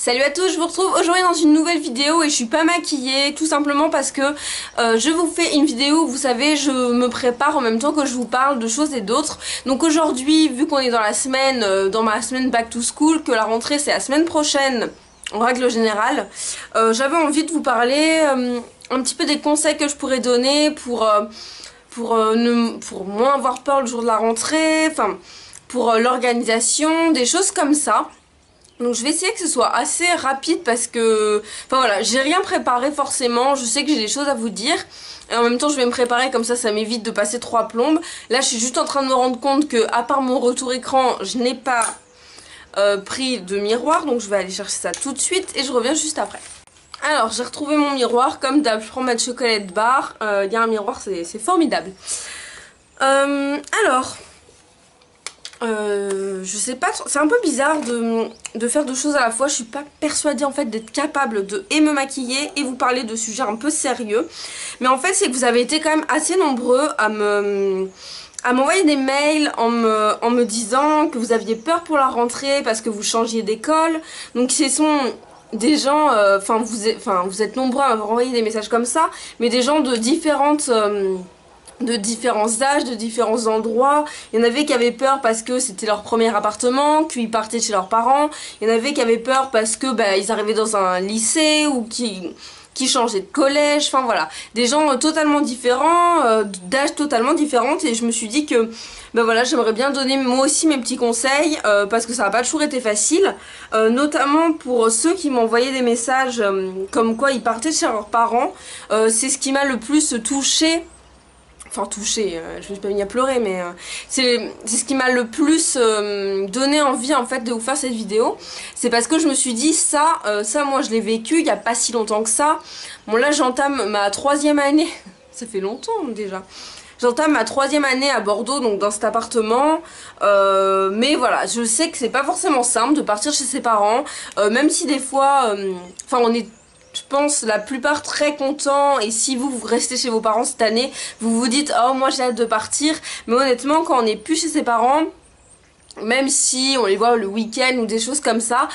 Salut à tous, je vous retrouve aujourd'hui dans une nouvelle vidéo et je suis pas maquillée tout simplement parce que je vous fais une vidéo où vous savez je me prépare en même temps que je vous parle de choses et d'autres. Donc aujourd'hui, vu qu'on est dans la semaine, dans ma semaine back to school, que la rentrée c'est la semaine prochaine en règle générale, j'avais envie de vous parler un petit peu des conseils que je pourrais donner pour moins avoir peur le jour de la rentrée, enfin pour l'organisation, des choses comme ça. Donc je vais essayer que ce soit assez rapide parce que, enfin voilà, j'ai rien préparé forcément, je sais que j'ai des choses à vous dire. Et en même temps je vais me préparer comme ça m'évite de passer 3 plombes. Là je suis juste en train de me rendre compte que à part mon retour écran, je n'ai pas pris de miroir. Donc je vais aller chercher ça tout de suite et je reviens juste après. Alors j'ai retrouvé mon miroir, comme d'hab je prends ma chocolate bar, il y a un miroir, c'est formidable. Je sais pas, c'est un peu bizarre de faire deux choses à la fois. Je suis pas persuadée en fait d'être capable de me maquiller et vous parler de sujets un peu sérieux. Mais en fait c'est que vous avez été quand même assez nombreux à m'envoyer des mails en me disant que vous aviez peur pour la rentrée parce que vous changiez d'école. Donc ce sont des gens, vous êtes nombreux à m'avoir envoyé des messages comme ça, mais des gens de différents âges, de différents endroits. Il y en avait qui avaient peur parce que c'était leur premier appartement, qu'ils partaient chez leurs parents. Il y en avait qui avaient peur parce que ils arrivaient dans un lycée ou qui changeaient de collège. Enfin voilà, des gens totalement différents, d'âges totalement différents. Et je me suis dit que voilà, j'aimerais bien donner moi aussi mes petits conseils parce que ça n'a pas toujours été facile, notamment pour ceux qui m'envoyaient des messages comme quoi ils partaient chez leurs parents. C'est ce qui m'a le plus touchée. Enfin touché, je me suis pas mis à pleurer, mais c'est ce qui m'a le plus donné envie en fait de vous faire cette vidéo. C'est parce que je me suis dit ça moi je l'ai vécu il y a pas si longtemps que ça. Bon là j'entame ma 3e année, ça fait longtemps déjà. J'entame ma 3e année à Bordeaux, donc dans cet appartement, mais voilà, je sais que c'est pas forcément simple de partir chez ses parents, même si des fois, on est, je pense, la plupart très contents. Et si vous restez chez vos parents cette année, vous vous dites oh moi j'ai hâte de partir. Mais honnêtement quand on n'est plus chez ses parents, même si on les voit le week-end ou des choses comme ça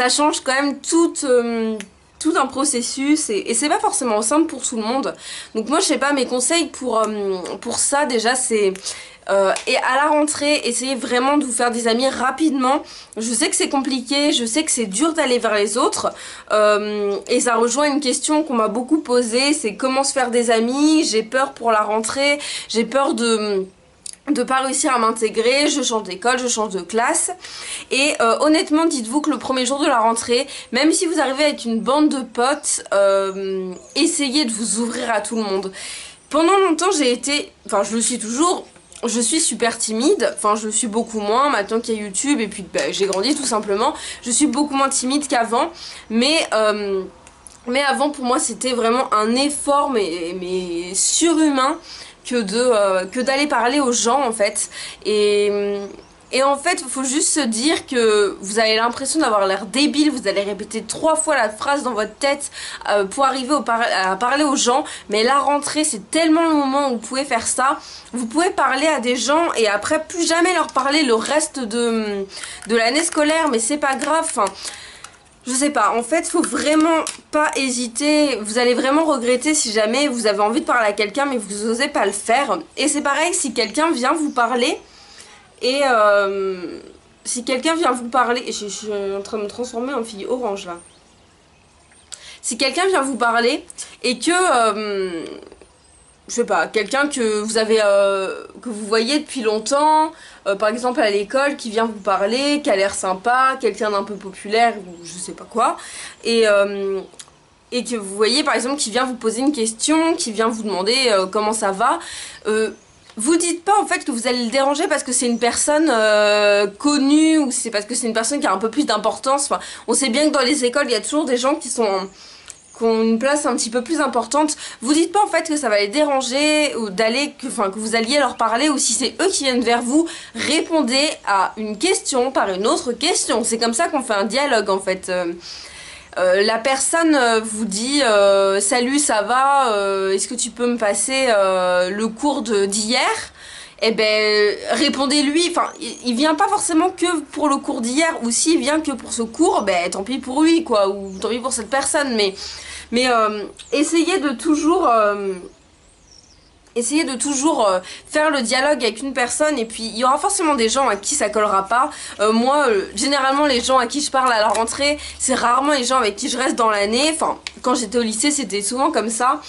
change quand même tout un processus et c'est pas forcément simple pour tout le monde. Donc moi je sais pas, mes conseils pour ça déjà c'est et à la rentrée, essayez vraiment de vous faire des amis rapidement. Je sais que c'est compliqué, je sais que c'est dur d'aller vers les autres, et ça rejoint une question qu'on m'a beaucoup posée, c'est comment se faire des amis. J'ai peur pour la rentrée, j'ai peur de pas réussir à m'intégrer, je change d'école, je change de classe. Et honnêtement dites-vous que le premier jour de la rentrée, même si vous arrivez avec une bande de potes, essayez de vous ouvrir à tout le monde. Pendant longtemps j'ai été, enfin je le suis toujours, je suis super timide, enfin je le suis beaucoup moins maintenant qu'il y a YouTube et puis j'ai grandi tout simplement. Je suis beaucoup moins timide qu'avant, mais avant pour moi c'était vraiment un effort mais surhumain que d'aller parler aux gens en fait. Et en fait, il faut juste se dire que vous avez l'impression d'avoir l'air débile, vous allez répéter 3 fois la phrase dans votre tête pour arriver à parler aux gens. Mais la rentrée, c'est tellement le moment où vous pouvez faire ça. Vous pouvez parler à des gens et après plus jamais leur parler le reste de l'année scolaire, mais c'est pas grave. Enfin, je sais pas, en fait faut vraiment pas hésiter, vous allez vraiment regretter si jamais vous avez envie de parler à quelqu'un mais vous osez pas le faire. Et c'est pareil si quelqu'un vient vous parler et si quelqu'un vient vous parler, je suis en train de me transformer en fille orange là. Si quelqu'un vient vous parler et que je sais pas, quelqu'un que vous avez que vous voyez depuis longtemps, par exemple à l'école, qui vient vous parler, qui a l'air sympa, quelqu'un d'un peu populaire ou je sais pas quoi, et que vous voyez par exemple qui vient vous poser une question, qui vient vous demander comment ça va, vous dites pas en fait que vous allez le déranger parce que c'est une personne connue ou c'est parce que c'est une personne qui a un peu plus d'importance. Enfin, on sait bien que dans les écoles il y a toujours des gens qui ont une place un petit peu plus importante. Vous dites pas en fait que ça va les déranger ou que vous alliez leur parler, ou si c'est eux qui viennent vers vous, répondez à une question par une autre question. C'est comme ça qu'on fait un dialogue en fait. La personne vous dit salut, ça va, est-ce que tu peux me passer le cours d'hier? eh ben répondez-lui. Enfin, il vient pas forcément que pour le cours d'hier, ou s'il vient que pour ce cours, ben tant pis pour lui quoi, ou tant pis pour cette personne, mais essayez de toujours faire le dialogue avec une personne, et puis il y aura forcément des gens à qui ça collera pas. Moi, généralement les gens à qui je parle à la rentrée, c'est rarement les gens avec qui je reste dans l'année. Enfin, quand j'étais au lycée, c'était souvent comme ça.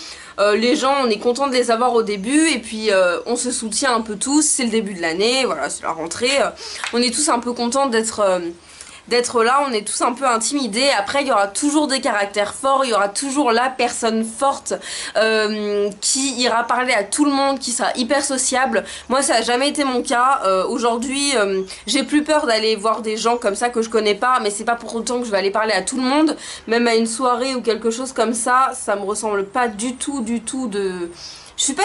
Les gens, on est content de les avoir au début, et puis on se soutient un peu tous, c'est le début de l'année, voilà, c'est la rentrée. On est tous un peu contents d'être là, on est tous un peu intimidés. Après il y aura toujours des caractères forts, il y aura toujours la personne forte qui ira parler à tout le monde, qui sera hyper sociable. Moi ça n'a jamais été mon cas. Aujourd'hui j'ai plus peur d'aller voir des gens comme ça que je connais pas, mais c'est pas pour autant que je vais aller parler à tout le monde. Même à une soirée ou quelque chose comme ça me ressemble pas du tout de... Je suis pas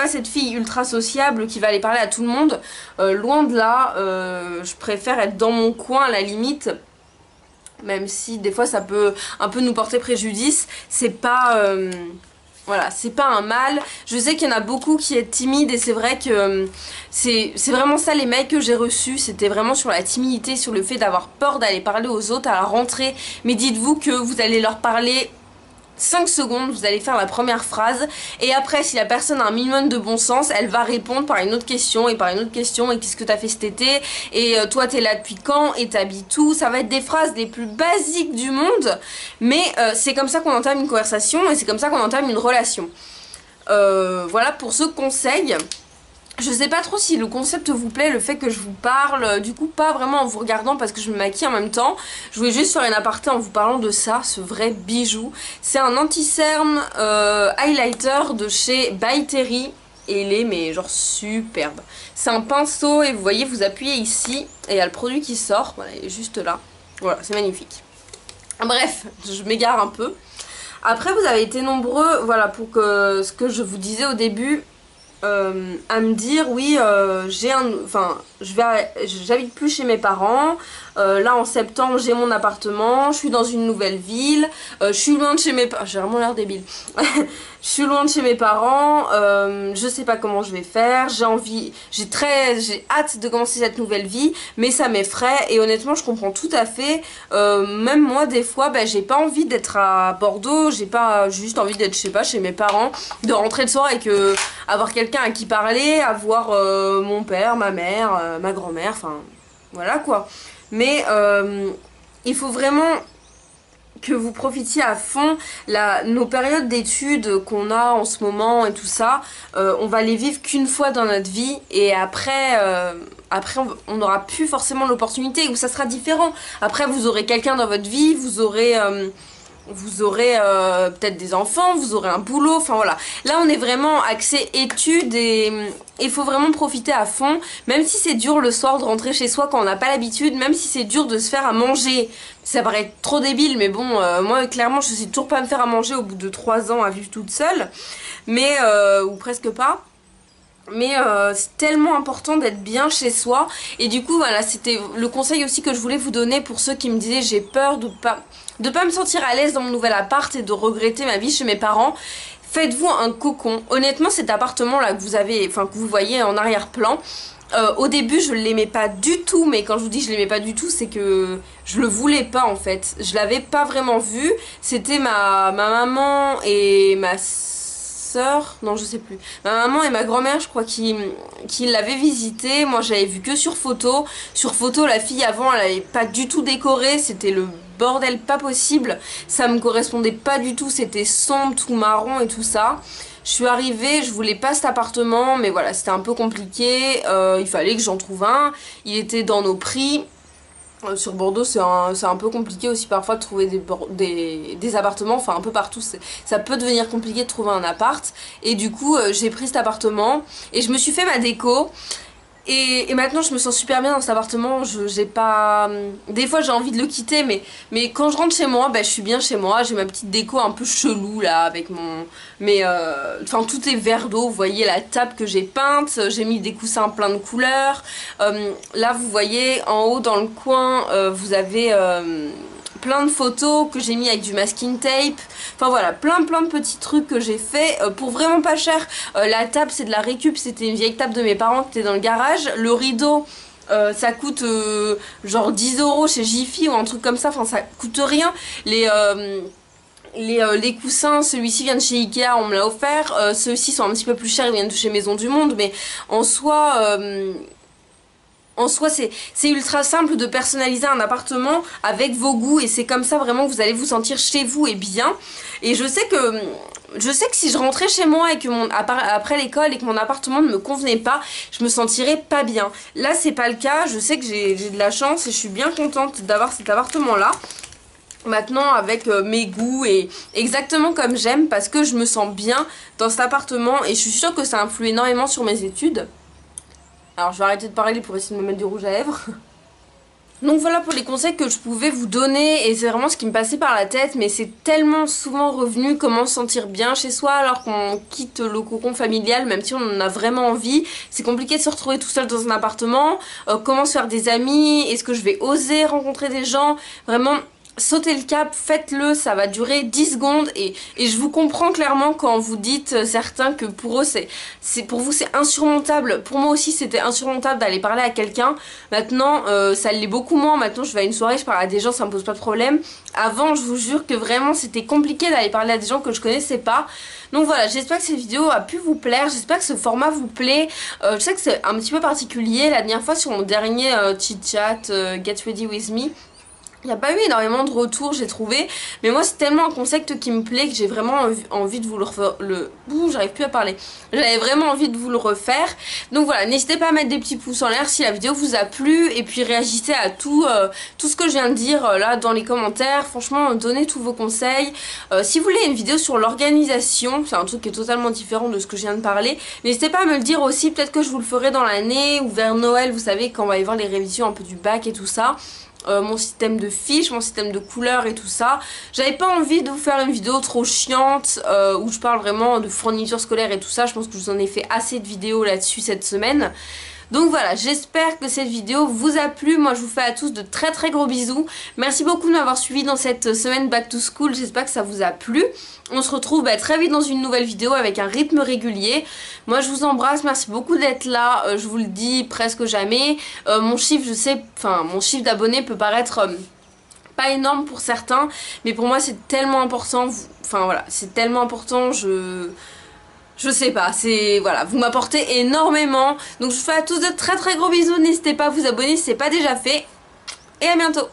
cette fille ultra sociable qui va aller parler à tout le monde, loin de là. Je préfère être dans mon coin à la limite, même si des fois ça peut un peu nous porter préjudice. C'est pas... voilà, c'est pas un mal. Je sais qu'il y en a beaucoup qui est timide, et c'est vrai que c'est vraiment ça les mails que j'ai reçus. C'était vraiment sur la timidité, sur le fait d'avoir peur d'aller parler aux autres à la rentrée. Mais dites-vous que vous allez leur parler 5 secondes, vous allez faire la première phrase, et après si la personne a un minimum de bon sens, elle va répondre par une autre question, et par une autre question, et qu'est-ce que t'as fait cet été, et toi t'es là depuis quand, et t'habites où. Ça va être des phrases les plus basiques du monde, mais c'est comme ça qu'on entame une conversation, et c'est comme ça qu'on entame une relation. Voilà pour ce conseil. Je sais pas trop si le concept vous plaît, le fait que je vous parle, du coup pas vraiment en vous regardant parce que je me maquille en même temps. Je voulais juste faire une aparté en vous parlant de ça, ce vrai bijou. C'est un anti-cerne highlighter de chez By Terry, et il est mais genre superbe. C'est un pinceau, et vous voyez, vous appuyez ici et il y a le produit qui sort, voilà, il est juste là. Voilà, c'est magnifique. Bref, je m'égare un peu. Après vous avez été nombreux, voilà, pour que ce que je vous disais au début, à me dire oui, j'habite plus chez mes parents, là en septembre j'ai mon appartement, je suis dans une nouvelle ville, je suis loin de chez mes parents, j'ai vraiment l'air débile. Je suis loin de chez mes parents, je sais pas comment je vais faire, j'ai hâte de commencer cette nouvelle vie, mais ça m'effraie, et honnêtement je comprends tout à fait. Même moi des fois j'ai pas envie d'être à Bordeaux, j'ai pas juste envie d'être, je sais pas, chez mes parents, de rentrer le soir et que avoir quelqu'un à qui parler, avoir mon père, ma mère, ma grand-mère, enfin voilà quoi. Mais il faut vraiment que vous profitiez à fond. Nos périodes d'études qu'on a en ce moment et tout ça, on va les vivre qu'une fois dans notre vie, et après on n'aura plus forcément l'opportunité, ou ça sera différent. Après vous aurez quelqu'un dans votre vie, vous aurez peut-être des enfants, vous aurez un boulot, enfin voilà. Là on est vraiment axé études, et il faut vraiment profiter à fond, même si c'est dur le soir de rentrer chez soi quand on n'a pas l'habitude, même si c'est dur de se faire à manger. Ça paraît trop débile, mais bon, moi clairement je sais toujours pas me faire à manger au bout de 3 ans à vivre toute seule, mais ou presque pas. Mais c'est tellement important d'être bien chez soi, et du coup voilà, c'était le conseil aussi que je voulais vous donner pour ceux qui me disaient j'ai peur de pas me sentir à l'aise dans mon nouvel appart et de regretter ma vie chez mes parents. Faites-vous un cocon. Honnêtement cet appartement là que vous voyez en arrière-plan, au début je l'aimais pas du tout, mais quand je vous dis je l'aimais pas du tout, c'est que je le voulais pas en fait. Je l'avais pas vraiment vu. C'était ma maman et ma soeur, non je sais plus, ma maman et ma grand-mère je crois qui l'avaient visité. Moi j'avais vu que sur photo. Sur photo la fille avant elle avait pas du tout décoré, c'était le bordel pas possible, ça me correspondait pas du tout, c'était sombre, tout marron et tout ça. Je suis arrivée, je voulais pas cet appartement, mais voilà c'était un peu compliqué, il fallait que j'en trouve un, il était dans nos prix. Sur Bordeaux c'est un peu compliqué aussi parfois de trouver des appartements, enfin un peu partout ça peut devenir compliqué de trouver un appart, et du coup j'ai pris cet appartement et je me suis fait ma déco. Et maintenant je me sens super bien dans cet appartement. J'ai pas... Des fois j'ai envie de le quitter, mais quand je rentre chez moi, je suis bien chez moi. J'ai ma petite déco un peu chelou là avec mon... Enfin tout est vert d'eau, vous voyez la table que j'ai peinte. J'ai mis des coussins plein de couleurs. Là vous voyez en haut dans le coin vous avez... plein de photos que j'ai mis avec du masking tape. Enfin voilà, plein de petits trucs que j'ai fait pour vraiment pas cher. La table c'est de la récup, c'était une vieille table de mes parents qui était dans le garage. Le rideau ça coûte genre 10 € chez Jiffy ou un truc comme ça, enfin ça coûte rien. Les coussins, celui-ci vient de chez Ikea, on me l'a offert. Ceux-ci sont un petit peu plus chers, ils viennent de chez Maison du Monde, mais en soi c'est ultra simple de personnaliser un appartement avec vos goûts et c'est comme ça vraiment que vous allez vous sentir chez vous et bien. Et je sais que si je rentrais chez moi et que après l'école et que mon appartement ne me convenait pas, je me sentirais pas bien. Là c'est pas le cas, je sais que j'ai de la chance et je suis bien contente d'avoir cet appartement là. Maintenant avec mes goûts et exactement comme j'aime parce que je me sens bien dans cet appartement et je suis sûre que ça influe énormément sur mes études. Alors je vais arrêter de parler pour essayer de me mettre du rouge à lèvres. Donc voilà pour les conseils que je pouvais vous donner et c'est vraiment ce qui me passait par la tête, mais c'est tellement souvent revenu comment se sentir bien chez soi alors qu'on quitte le cocon familial même si on en a vraiment envie. C'est compliqué de se retrouver tout seul dans un appartement, comment se faire des amis, est-ce que je vais oser rencontrer des gens, vraiment... Sautez le cap, faites-le, ça va durer 10 secondes et je vous comprends clairement quand vous dites certains que pour eux pour vous c'est insurmontable. Pour moi aussi c'était insurmontable d'aller parler à quelqu'un. Maintenant ça l'est beaucoup moins, maintenant je vais à une soirée, je parle à des gens, ça me pose pas de problème. Avant je vous jure que vraiment c'était compliqué d'aller parler à des gens que je connaissais pas. Donc voilà, j'espère que cette vidéo a pu vous plaire, j'espère que ce format vous plaît. Je sais que c'est un petit peu particulier, la dernière fois sur mon dernier chit chat Get Ready With Me, il n'y a pas eu énormément de retours, j'ai trouvé. Mais moi, c'est tellement un concept qui me plaît que j'ai vraiment envie de vous le refaire. J'arrive plus à parler. J'avais vraiment envie de vous le refaire. Donc voilà, n'hésitez pas à mettre des petits pouces en l'air si la vidéo vous a plu. Et puis réagissez à tout ce que je viens de dire là dans les commentaires. Franchement, donnez tous vos conseils. Si vous voulez une vidéo sur l'organisation, c'est un truc qui est totalement différent de ce que je viens de parler. N'hésitez pas à me le dire aussi. Peut-être que je vous le ferai dans l'année ou vers Noël. Vous savez, quand on va y voir les révisions un peu du bac et tout ça. Mon système de fiches, mon système de couleurs et tout ça. J'avais pas envie de vous faire une vidéo trop chiante où je parle vraiment de fournitures scolaires et tout ça. Je pense que je vous en ai fait assez de vidéos là-dessus cette semaine. Donc voilà, j'espère que cette vidéo vous a plu. Moi je vous fais à tous de très gros bisous. Merci beaucoup de m'avoir suivi dans cette semaine back to school. J'espère que ça vous a plu. On se retrouve très vite dans une nouvelle vidéo avec un rythme régulier. Moi je vous embrasse, merci beaucoup d'être là. Je vous le dis presque jamais. Mon chiffre, je sais, enfin mon chiffre d'abonnés peut paraître... pas énorme pour certains, mais pour moi c'est tellement important. Enfin voilà, c'est tellement important, je sais pas, c'est... Voilà, vous m'apportez énormément. Donc je vous fais à tous de très gros bisous. N'hésitez pas à vous abonner si c'est pas déjà fait. Et à bientôt.